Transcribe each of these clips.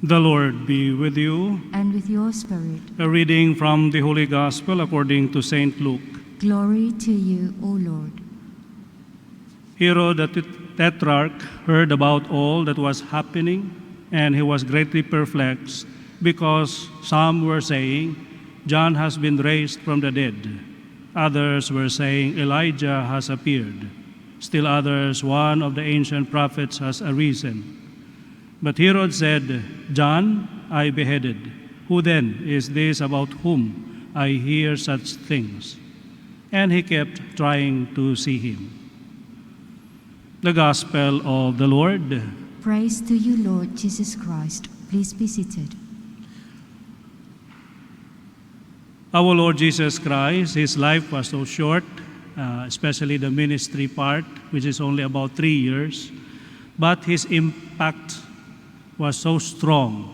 The Lord be with you. and with your spirit. A reading from the Holy Gospel according to St. Luke. Glory to you, O Lord. Herod the Tetrarch heard about all that was happening, and he was greatly perplexed, because some were saying, John has been raised from the dead. Others were saying, Elijah has appeared. Still others, one of the ancient prophets has arisen. But Herod said, John I beheaded. Who then is this about whom I hear such things? And he kept trying to see him. The Gospel of the Lord. Praise to you, Lord Jesus Christ. Please be seated. Our Lord Jesus Christ, his life was so short, especially the ministry part, which is only about 3 years, but his impact was so strong.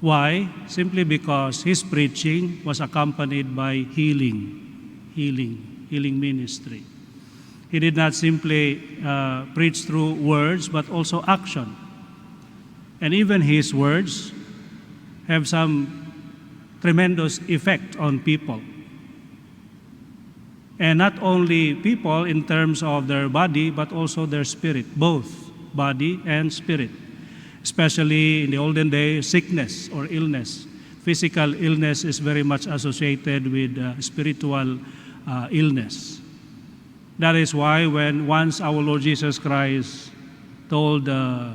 Why? Simply because his preaching was accompanied by healing ministry. He did not simply preach through words, but also action. And even his words have some tremendous effect on people. And not only people in terms of their body, but also their spirit, both body and spirit. Especially in the olden days, sickness or illness. Physical illness is very much associated with spiritual illness. That is why when once our Lord Jesus Christ told a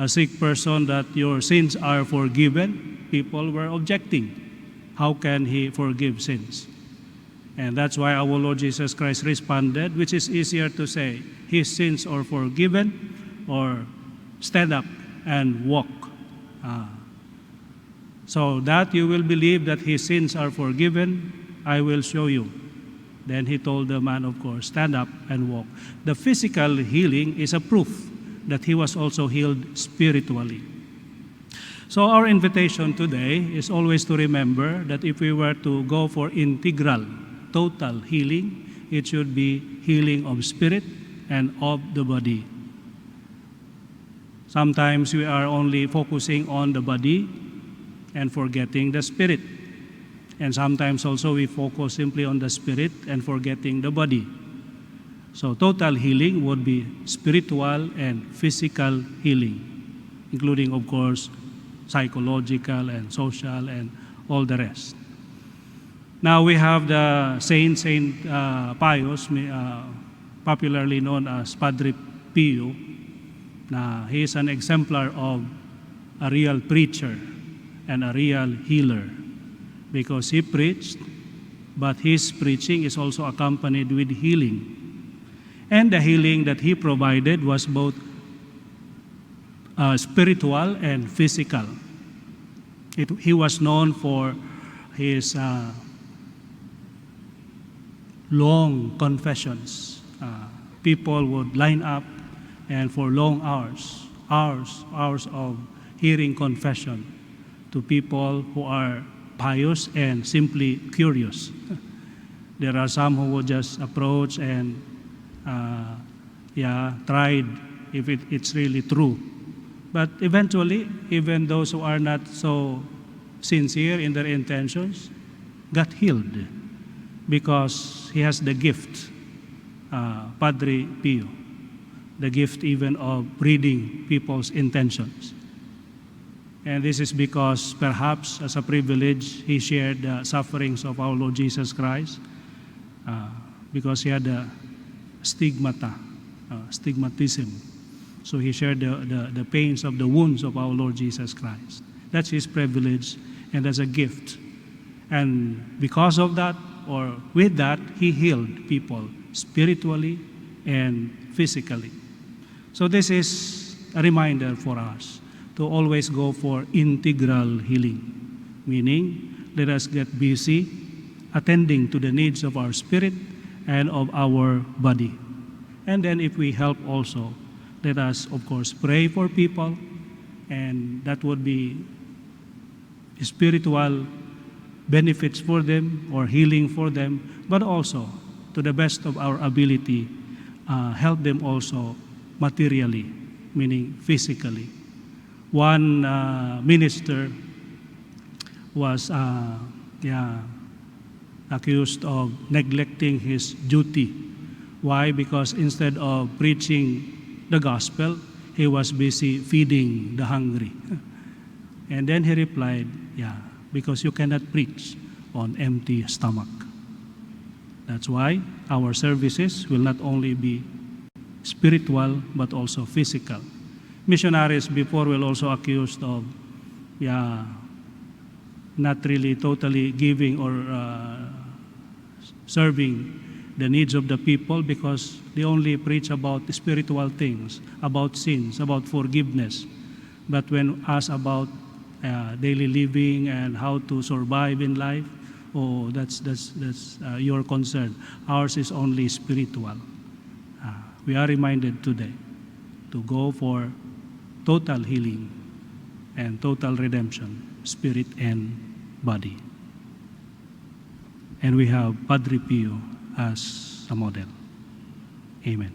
sick person that your sins are forgiven, people were objecting. How can he forgive sins? And that's why our Lord Jesus Christ responded, which is easier to say, his sins are forgiven, or stand up and walk. So that you will believe that his sins are forgiven, I will show you. Then he told the man, of course, stand up and walk. The physical healing is a proof that he was also healed spiritually. So our invitation today is always to remember that if we were to go for integral, total healing, it should be healing of spirit and of the body. Sometimes we are only focusing on the body and forgetting the spirit. And sometimes also we focus simply on the spirit and forgetting the body. So total healing would be spiritual and physical healing, including, of course, psychological and social and all the rest. Now we have the Saint Pius, popularly known as Padre Pio. Now, he is an exemplar of a real preacher and a real healer, because he preached, but his preaching is also accompanied with healing. And the healing that he provided was both spiritual and physical. He was known for his long confessions. People would line up and for long hours of hearing confession to people who are pious and simply curious. There are some who would just approach and tried if it's really true. But eventually, even those who are not so sincere in their intentions got healed, because he has the gift, Padre Pio, the gift even of reading people's intentions. And this is because perhaps as a privilege, he shared the sufferings of our Lord Jesus Christ, because he had a stigmatism. So he shared the pains of the wounds of our Lord Jesus Christ. That's his privilege, and that's a gift. And because of that, or with that, he healed people spiritually and physically. So this is a reminder for us to always go for integral healing, meaning let us get busy attending to the needs of our spirit and of our body. And then if we help also, let us, of course, pray for people, and that would be spiritual benefits for them or healing for them, but also, to the best of our ability, help them also materially, meaning physically. one minister was accused of neglecting his duty. Why? Because instead of preaching the gospel, he was busy feeding the hungry. And then he replied, because you cannot preach on empty stomach. That's why our services will not only be spiritual but also physical. Missionaries before were also accused of not really totally giving or serving the needs of the people because they only preach about spiritual things, about sins, about forgiveness. But when asked about daily living and how to survive in life, that's your concern. Ours is only spiritual. We are reminded today to go for total healing and total redemption, spirit and body. And we have Padre Pio as a model. Amen.